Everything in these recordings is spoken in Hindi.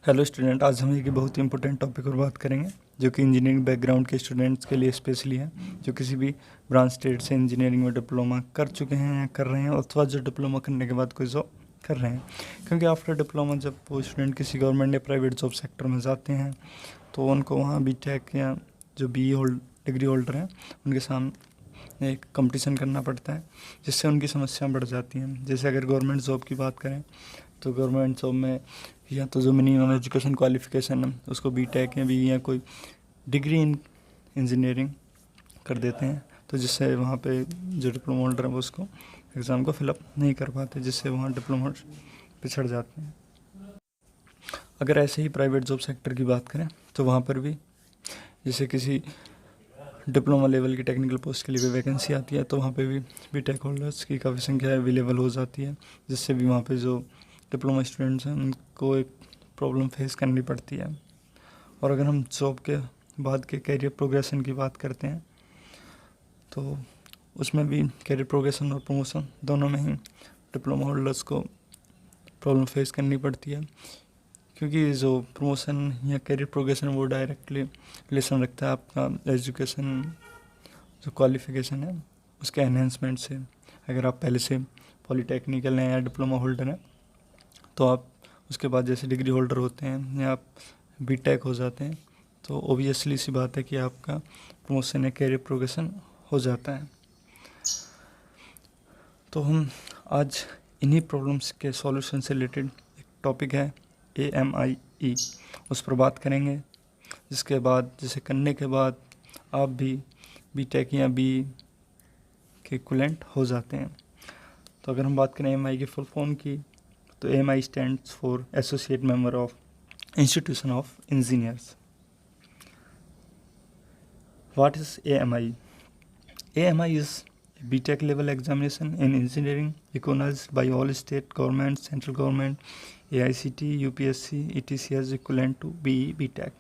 हेलो स्टूडेंट, आज हम एक बहुत ही इंपॉर्टेंट टॉपिक पर बात करेंगे जो कि इंजीनियरिंग बैकग्राउंड के स्टूडेंट्स के लिए स्पेशली है, जो किसी भी ब्रांच ट्रेड से इंजीनियरिंग में डिप्लोमा कर चुके हैं या कर रहे हैं, अथवा जो डिप्लोमा करने के बाद कोई जॉब कर रहे हैं। क्योंकि आफ्टर डिप्लोमा जब वो स्टूडेंट किसी गवर्नमेंट या प्राइवेट जॉब सेक्टर में जाते हैं तो उनको वहाँ बीटेक या जो बी डिग्री होल्डर हैं उनके सामने एक कंपटीशन करना पड़ता है, जिससे उनकी समस्याएं बढ़ जाती हैं। जैसे अगर गवर्नमेंट जॉब की बात करें तो गवर्नमेंट जॉब में या तो जो मिनिमम एजुकेशन क्वालिफिकेशन है उसको बीटेक या बी या कोई डिग्री इन इंजीनियरिंग कर देते हैं, तो जिससे वहाँ पे जो डिप्लोमा होल्डर है वो उसको एग्ज़ाम को फिलअप नहीं कर पाते, जिससे वहाँ डिप्लोमा पिछड़ जाते हैं। अगर ऐसे ही प्राइवेट जॉब सेक्टर की बात करें तो वहाँ पर भी जैसे किसी डिप्लोमा लेवल की टेक्निकल पोस्ट के लिए भी वैकेंसी आती है, तो वहाँ पे भी बीटेक होल्डर्स की काफ़ी संख्या अवेलेबल हो जाती है, जिससे भी वहाँ पे जो डिप्लोमा स्टूडेंट्स हैं उनको एक प्रॉब्लम फेस करनी पड़ती है। और अगर हम जॉब के बाद के कैरियर प्रोग्रेशन की बात करते हैं तो उसमें भी कैरियर प्रोग्रेशन और प्रमोशन दोनों में ही डिप्लोमा होल्डर्स को प्रॉब्लम फेस करनी पड़ती है, क्योंकि जो प्रमोशन या कैरियर प्रोग्रेशन वो डायरेक्टली रिलेशन रखता है आपका एजुकेशन जो क्वालिफिकेशन है उसके एनहेंसमेंट से। अगर आप पहले से पॉलीटेक्निकल हैं या डिप्लोमा होल्डर हैं तो आप उसके बाद जैसे डिग्री होल्डर होते हैं या आप बीटेक हो जाते हैं तो ओबियसली सी बात है कि आपका प्रमोशन या कैरियर प्रोग्रेशन हो जाता है। तो हम आज इन्हीं प्रॉब्लम्स के सॉल्यूशन से रिलेटेड एक टॉपिक है AMIE, उस पर बात करेंगे, जिसके बाद जिसे करने के बाद आप भी बीटेक या बी के इक्विवेलेंट हो जाते हैं। तो अगर हम बात करें AMI की फुल फॉर्म की तो AMI stands for associate member of institution of engineers. What is AMI? AMI is a BTech level examination in engineering recognized by all state government, central government, AICT, UPSC, etc as equivalent to BE BTech।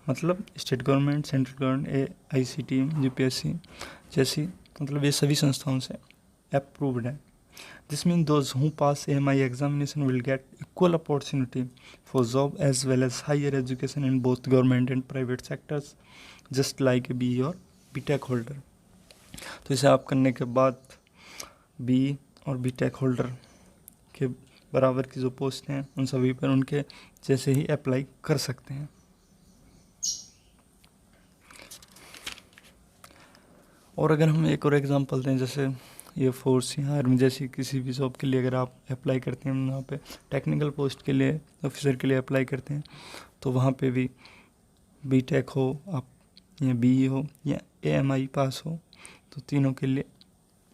मतलब state government, central government, AICT, UPSC जैसी मतलब ये सभी संस्थाओं से अप्रूव्ड है। This means those who pass AMI examination will get equal opportunity for job as well as higher education in both government and private sectors, just like a BE और BTech holder। तो इसे आप करने के बाद BE और BTech होल्डर के बराबर की जो पोस्ट हैं उन सभी पर उनके जैसे ही अप्लाई कर सकते हैं। और अगर हम एक और एग्जांपल दें, जैसे ये फोर्स या आर्मी जैसी किसी भी जॉब के लिए अगर आप अप्लाई करते हैं, वहाँ पे टेक्निकल पोस्ट के लिए ऑफिसर के लिए अप्लाई करते हैं, तो वहाँ पे भी बीटेक हो आप या BE हो या AMI पास हो, तो तीनों के लिए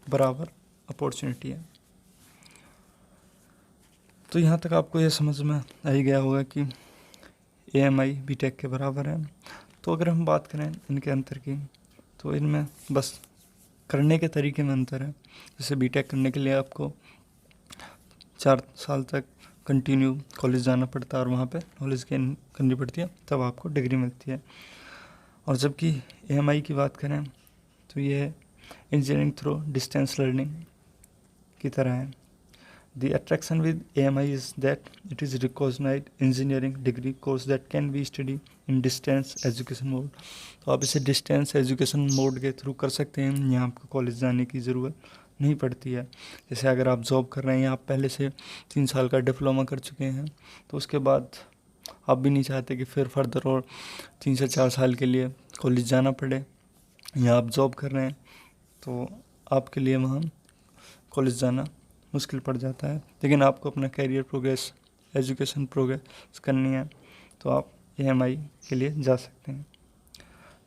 बराबर अपॉर्चुनिटी है। तो यहाँ तक आपको ये समझ में आ ही गया होगा कि AMI बीटेक के बराबर है। तो अगर हम बात करें इनके अंतर की तो इनमें बस करने के तरीके में अंतर है। जैसे बीटेक करने के लिए आपको 4 साल तक कंटिन्यू कॉलेज जाना पड़ता है और वहाँ पे नॉलेज गेन करनी पड़ती है, तब आपको डिग्री मिलती है। और जबकि AMI की बात करें तो ये इंजीनियरिंग थ्रू डिस्टेंस लर्निंग की तरह है। The attraction with AMI is that it is recognized engineering degree course that can be studied in distance education mode। तो आप इसे डिस्टेंस एजुकेशन मोड के थ्रू कर सकते हैं, यहाँ आपको कॉलेज जाने की ज़रूरत नहीं पड़ती है। जैसे अगर आप जॉब कर रहे हैं या आप पहले से 3 साल का डिप्लोमा कर चुके हैं, तो उसके बाद आप भी नहीं चाहते कि फिर फर्दर और 3 से 4 साल के लिए कॉलेज जाना पड़े, या आप जॉब कर रहे हैं तो आपके लिए वहाँ कॉलेज जाना मुश्किल पड़ जाता है। लेकिन आपको अपना कैरियर प्रोग्रेस, एजुकेशन प्रोग्रेस करनी है तो आप AMI के लिए जा सकते हैं।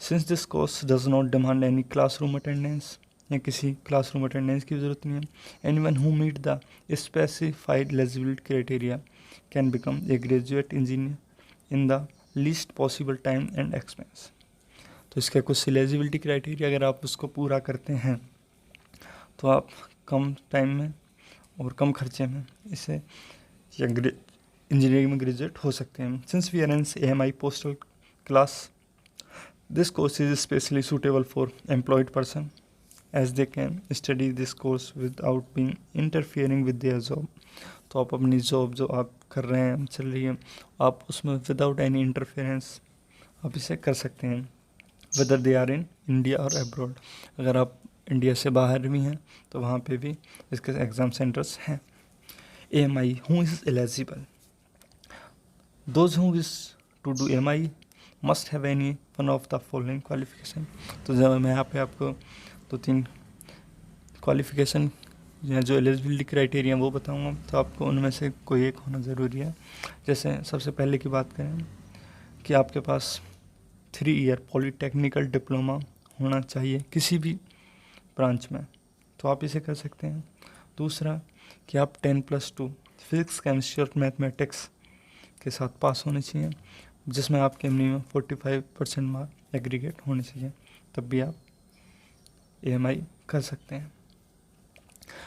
Since this course does not demand any classroom attendance, या किसी क्लासरूम अटेंडेंस की ज़रूरत नहीं है। Anyone who meet the specified eligibility criteria can become a graduate engineer in the least possible time and expense. तो इसके कुछ एलिजिबिलिटी क्राइटेरिया अगर आप उसको पूरा करते हैं तो आप कम टाइम में और कम खर्चे में इसे इंजीनियरिंग में ग्रेजुएट हो सकते हैं। Since we arrange AMI postal class, this course is specially suitable for employed person as they can study this course without being interfering with their job. तो आप अपनी जॉब जो आप कर रहे हैं, चल रही है, आप उसमें विदाउट एनी इंटरफेरेंस आप इसे कर सकते हैं, whether they are in India और अब्रॉड। अगर आप इंडिया से बाहर भी हैं तो वहाँ पे भी इसके एग्ज़ाम सेंटर्स हैं। AMI, who is eligible? Those who wish to do AMI must have any one of the following qualification. तो जब मैं यहाँ पे आपको 2-3 क्वालिफिकेशन या जो एलिजिबिलिटी क्राइटेरिया वो बताऊँगा, तो आपको उनमें से कोई एक होना ज़रूरी है। जैसे सबसे पहले की बात करें कि आपके पास 3 ईयर पॉलीटेक्निकल डिप्लोमा होना चाहिए किसी भी ब्रांच में, तो आप इसे कर सकते हैं। दूसरा कि आप 10+2 फिजिक्स, केमिस्ट्री और मैथमेटिक्स के साथ पास होने चाहिए, जिसमें आपके मिनिमम 45% मार्क एग्रीगेट होने चाहिए, तब भी आप AMI कर सकते हैं।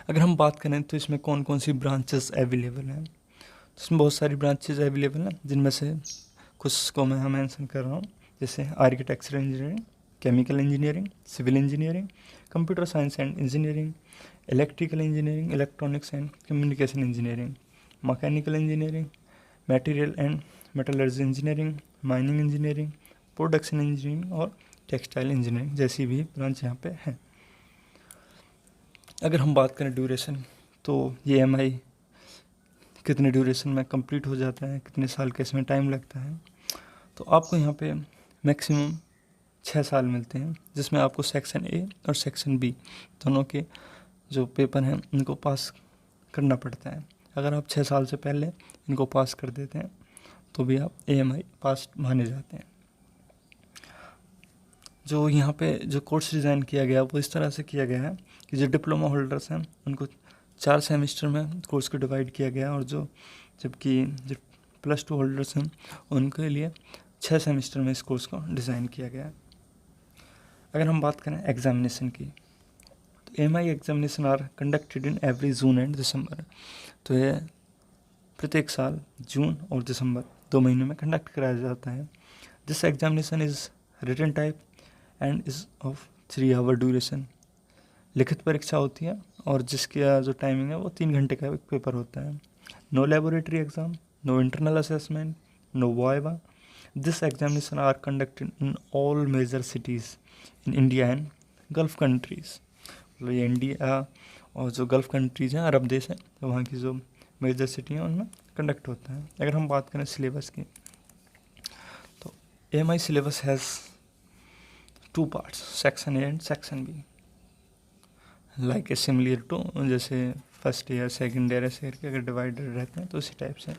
अगर हम बात करें तो इसमें कौन कौन सी ब्रांचेस अवेलेबल हैं, तो इसमें बहुत सारी ब्रांचेस अवेलेबल हैं, जिनमें से कुछ को मैं मेंशन कर रहा हूँ। जैसे architectural engineering, chemical engineering, civil engineering, computer science and engineering, electrical engineering, electronics and communication engineering, mechanical engineering, material and metallurgy engineering, mining engineering, production engineering और टेक्सटाइल इंजीनियरिंग जैसी भी ब्रांच यहाँ पे हैं। अगर हम बात करें ड्यूरेशन, तो ये AMI कितने ड्यूरेशन में कंप्लीट हो जाता है, कितने साल के इसमें टाइम लगता है, तो आपको यहाँ पे मैक्सिमम 6 साल मिलते हैं, जिसमें आपको सेक्शन A और सेक्शन B दोनों के जो पेपर हैं उनको पास करना पड़ता है। अगर आप 6 साल से पहले इनको पास कर देते हैं तो भी आप AMI पास माने जाते हैं। जो यहाँ पे जो कोर्स डिज़ाइन किया गया वो इस तरह से किया गया है कि जो डिप्लोमा होल्डर्स हैं उनको 4 सेमेस्टर में कोर्स को डिवाइड किया गया, और जबकि जो +2 होल्डर्स हैं उनके लिए 6 सेमेस्टर में इस कोर्स को डिज़ाइन किया गया है। अगर हम बात करें एग्जामिनेशन की, तो AMI examination are conducted in every June and December. तो ये प्रत्येक साल जून और दिसंबर 2 महीने में कंडक्ट कराया जाता है। This examination is written type and is of 3 hour duration. लिखित परीक्षा होती है और जिसका जो टाइमिंग है वो 3 घंटे का एक पेपर होता है। No laboratory exam, no internal assessment, no viva. This examination are conducted in all major cities in India and Gulf countries. मतलब ये इंडिया और जो गल्फ कंट्रीज़ हैं, अरब देश हैं, तो वहाँ की जो मेजर सिटी हैं उनमें कंडक्ट होता है। अगर हम बात करें सिलेबस की, तो AMI syllabus has 2 parts, section A and section B, like a similar to जैसे फर्स्ट ईयर सेकेंड ईयर ऐसे करके अगर डिवाइडेड रहते हैं तो उसी टाइप से।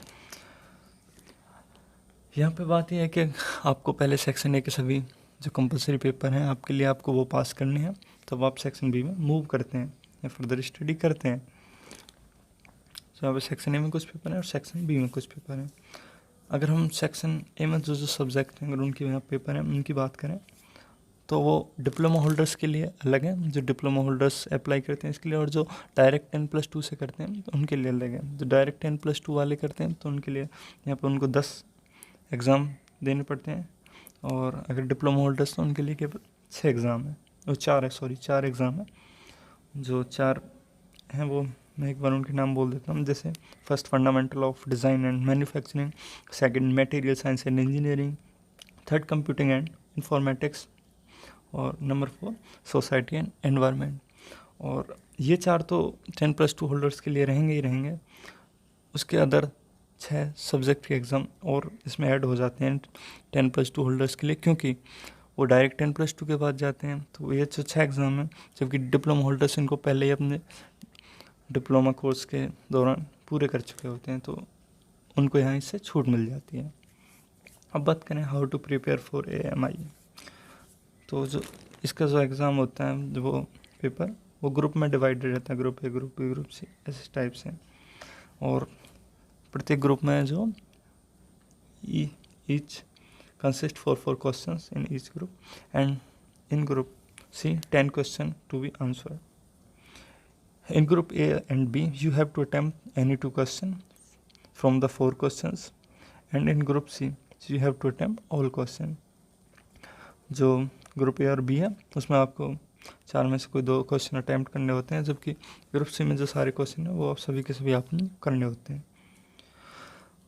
यहाँ पे बात यह है कि आपको पहले सेक्शन A के सभी जो कंपलसरी पेपर हैं आपके लिए आपको वो पास करने हैं, तब आप सेक्शन B में मूव करते हैं या फर्दर स्टडी करते हैं। तो यहाँ पे सेक्शन A में कुछ पेपर हैं और सेक्शन B में कुछ पेपर हैं। अगर हम सेक्शन A में जो सब्जेक्ट हैं अगर उनके यहाँ पेपर हैं उनकी बात करें, तो वो डिप्लोमा होल्डर्स के लिए अलग है, जो डिप्लोमा होल्डर्स अप्लाई करते हैं इसके लिए, और जो डायरेक्ट 10+2 से करते हैं तो उनके लिए अलग है। जो डायरेक्ट 10+2 वाले करते हैं तो उनके लिए यहाँ पे उनको 10 एग्ज़ाम देने पड़ते हैं, और अगर डिप्लोमा होल्डर्स तो उनके लिए केवल 6 एग्ज़ाम है, वो 4 एग्ज़ाम है। जो 4 हैं वो मैं एक बार उनके नाम बोल देता हूँ। जैसे first fundamental of design and manufacturing, second material science and engineering, third computing and informatics, और नंबर 4 सोसाइटी एंड एनवायरनमेंट। और ये 4 तो 10+2 होल्डर्स के लिए रहेंगे ही रहेंगे। उसके अदर 6 सब्जेक्ट के एग्ज़ाम और इसमें ऐड हो जाते हैं 10+2 होल्डर्स के लिए, क्योंकि वो डायरेक्ट 10+2 के बाद जाते हैं। तो ये जो 6 एग्ज़ाम हैं, जबकि डिप्लोमा होल्डर्स इनको पहले ही अपने डिप्लोमा कोर्स के दौरान पूरे कर चुके होते हैं, तो उनको यहाँ इससे छूट मिल जाती है। अब बात करें how to prepare for AMI, तो जो इसका जो एग्ज़ाम होता है जो वो पेपर वो ग्रुप में डिवाइडेड रहता है, group A, group B, group C ऐसे टाइप से। और प्रत्येक ग्रुप में जो each consist 4 questions in each group, and in group C 10 question to be answered. In group A and B, you have to attempt any 2 questions from the 4 questions, and in group C, you have to attempt all questions. जो ग्रुप A और B है उसमें आपको 4 में से कोई 2 क्वेश्चन अटैम्प्ट करने होते हैं, जबकि ग्रुप सी में जो सारे क्वेश्चन हैं वो आप सभी के सभी आपने करने होते हैं।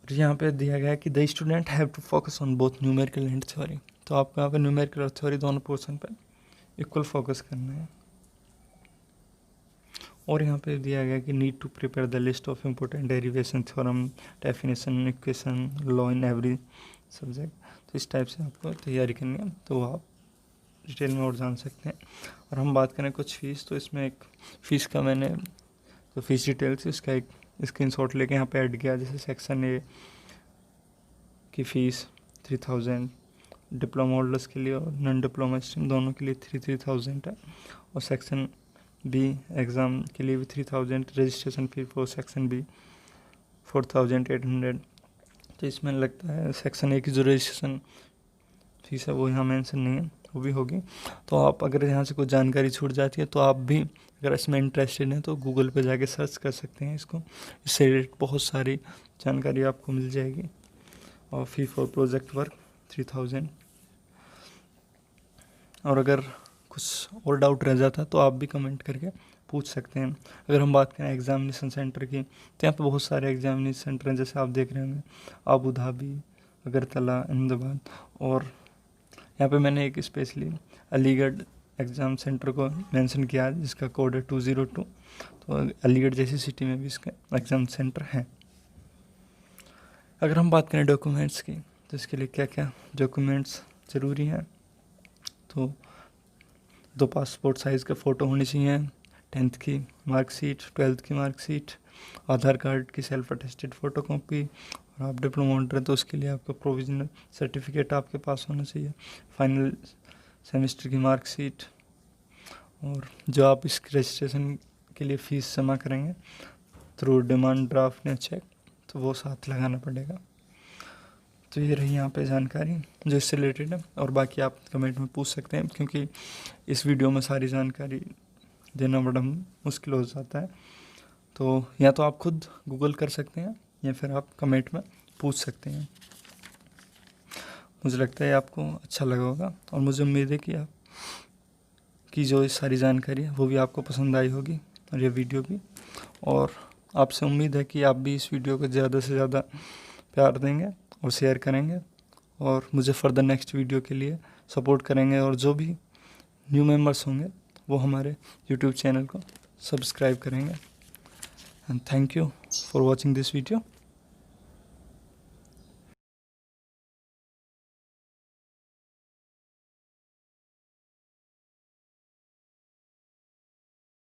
और यहाँ पे दिया गया है कि the student have to focus on both numerical and theory. तो आपको यहाँ पे न्यूमेरिकल और थ्योरी दोनों पोर्शन पर इक्वल फोकस करना है। और यहाँ पे दिया गया कि need to prepare the list of important derivation, theorem, definition, equation, law in every subject. तो इस टाइप से आपको तैयारी करनी है, तो आप डिटेल में और जान सकते हैं। और हम बात करें कुछ फ़ीस, तो इसमें एक फ़ीस का मैंने तो फ़ीस डिटेल्स इसका एक स्क्रीनशॉट लेके यहाँ पे ऐड किया। जैसे सेक्शन ए की फ़ीस 3000, डिप्लोमा होल्डर्स के लिए और नॉन डिप्लोमा स्ट्रीम दोनों के लिए 3000 है। और सेक्शन बी एग्ज़ाम के लिए भी 3000, registration fee for section B 4800। तो इसमें लगता है सेक्शन ए की जो रजिस्ट्रेशन फीस है वो यहाँ मेंशन नहीं है, वो भी होगी। तो आप अगर यहाँ से कोई जानकारी छूट जाती है तो आप भी अगर इसमें इंटरेस्टेड हैं तो गूगल पे जाके सर्च कर सकते हैं इसको, इससे रिलेटेड बहुत सारी जानकारी आपको मिल जाएगी। और फ़ी फॉर प्रोजेक्ट वर्क 3000। और अगर कुछ और डाउट रह जाता तो आप भी कमेंट करके पूछ सकते हैं। अगर हम बात करें एग्जामिनेशन सेंटर की, तो यहाँ पे बहुत सारे एग्जामिनेशन सेंटर हैं, जैसे आप देख रहे होंगे अबू धाबी, अगरतला, अहमदाबाद। और यहाँ पे मैंने एक स्पेशली अलीगढ़ एग्ज़ाम सेंटर को मेंशन किया है, जिसका कोड है 202। तो अलीगढ़ जैसी सिटी में भी इसका एग्ज़ाम सेंटर है। अगर हम बात करें डॉक्यूमेंट्स की, तो इसके लिए क्या क्या डॉक्यूमेंट्स ज़रूरी हैं, तो 2 पासपोर्ट साइज़ का फ़ोटो होनी चाहिए, 10th की मार्कशीट, 12th की मार्कशीट, आधार कार्ड की सेल्फ अटेस्टेड फ़ोटो कॉपी। और आप डिप्लोमा होल्डर हैं तो उसके लिए आपका प्रोविजनल सर्टिफिकेट आपके पास होना चाहिए, फाइनल सेमेस्टर की मार्कशीट। और जो आप इस रजिस्ट्रेशन के लिए फ़ीस जमा करेंगे थ्रू डिमांड ड्राफ्ट या चेक, तो वो साथ लगाना पड़ेगा। तो ये रही यहाँ पे जानकारी जो इससे रिलेटेड है। और बाकी आप कमेंट में पूछ सकते हैं, क्योंकि इस वीडियो में सारी जानकारी देना बड़ा मुश्किल हो जाता है। तो या तो आप खुद गूगल कर सकते हैं या फिर आप कमेंट में पूछ सकते हैं। मुझे लगता है आपको अच्छा लगा होगा, और मुझे उम्मीद है कि आप की जो इस सारी जानकारी है वो भी आपको पसंद आई होगी, और ये वीडियो भी। और आपसे उम्मीद है कि आप भी इस वीडियो को ज़्यादा से ज़्यादा प्यार देंगे और शेयर करेंगे, और मुझे फर्दर नेक्स्ट वीडियो के लिए सपोर्ट करेंगे। और जो भी न्यू मेंबर्स होंगे वो हमारे यूट्यूब चैनल को सब्सक्राइब करेंगे। And thank you for watching this video.